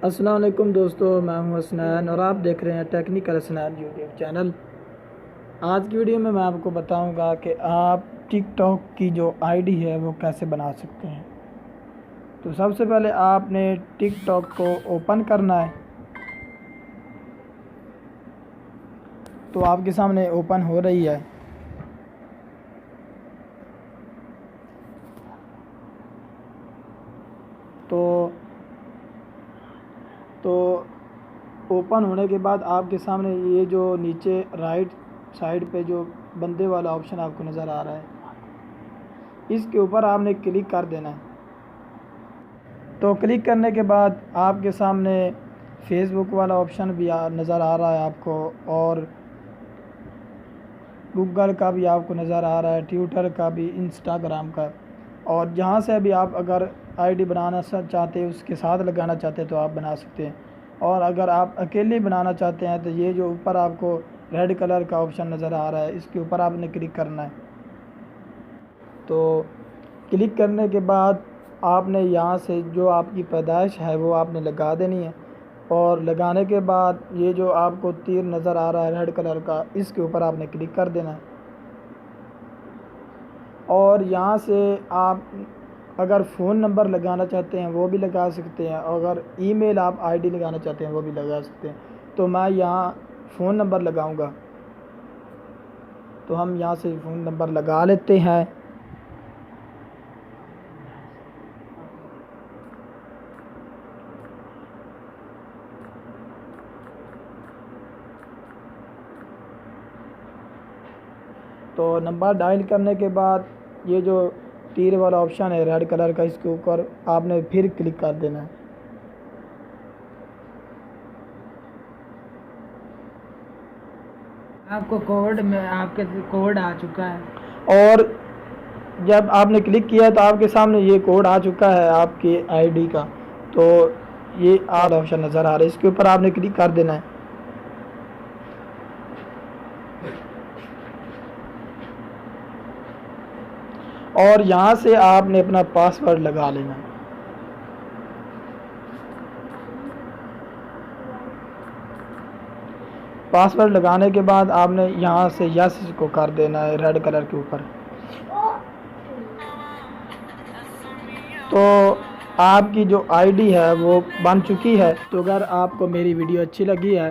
अस्सलाम वालेकुम दोस्तों, मैं हूं हसनैन और आप देख रहे हैं टेक्निकल हसनैन यूट्यूब चैनल। आज की वीडियो में मैं आपको बताऊंगा कि आप टिकटॉक की जो आईडी है वो कैसे बना सकते हैं। तो सबसे पहले आपने टिकटॉक को ओपन करना है। तो आपके सामने ओपन हो रही है। तो ओपन होने के बाद आपके सामने ये जो नीचे राइट साइड पे जो बंदे वाला ऑप्शन आपको नज़र आ रहा है, इसके ऊपर आपने क्लिक कर देना है। तो क्लिक करने के बाद आपके सामने फेसबुक वाला ऑप्शन भी नज़र आ रहा है आपको, और गूगल का भी आपको नज़र आ रहा है, ट्विटर का भी, इंस्टाग्राम का। और जहाँ से भी आप अगर आईडी बनाना चाहते हैं, उसके साथ लगाना चाहते हैं तो आप बना सकते हैं। और अगर आप अकेले बनाना चाहते हैं तो ये जो ऊपर आपको रेड कलर का ऑप्शन नज़र आ रहा है, इसके ऊपर आपने क्लिक करना है। तो क्लिक करने के बाद आपने यहाँ से जो आपकी पैदाइश है वो आपने लगा देनी है। और लगाने के बाद ये जो आपको तीर नज़र आ रहा है रेड कलर का, इसके ऊपर आपने क्लिक कर देना है। और यहाँ से आप अगर फ़ोन नंबर लगाना चाहते हैं वो भी लगा सकते हैं, और अगर ईमेल आप आईडी लगाना चाहते हैं वो भी लगा सकते हैं। तो मैं यहाँ फ़ोन नंबर लगाऊंगा। तो हम यहाँ से फ़ोन नंबर लगा लेते हैं। तो नंबर डायल करने के बाद ये जो तीर वाला ऑप्शन है रेड कलर का, इसके ऊपर आपने फिर क्लिक कर देना है। आपको कोड में आपके कोड आ चुका है। और जब आपने क्लिक किया तो आपके सामने ये कोड आ चुका है आपकी आईडी का। तो ये आल ऑप्शन नज़र आ रहा है, इसके ऊपर आपने क्लिक कर देना है। और यहाँ से आपने अपना पासवर्ड लगा लेना है। पासवर्ड लगाने के बाद आपने यहाँ से यस को कर देना है रेड कलर के ऊपर। तो आपकी जो आईडी है वो बन चुकी है। तो अगर आपको मेरी वीडियो अच्छी लगी है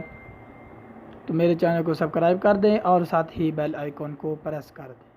तो मेरे चैनल को सब्सक्राइब कर दें और साथ ही बेल आइकॉन को प्रेस कर दें।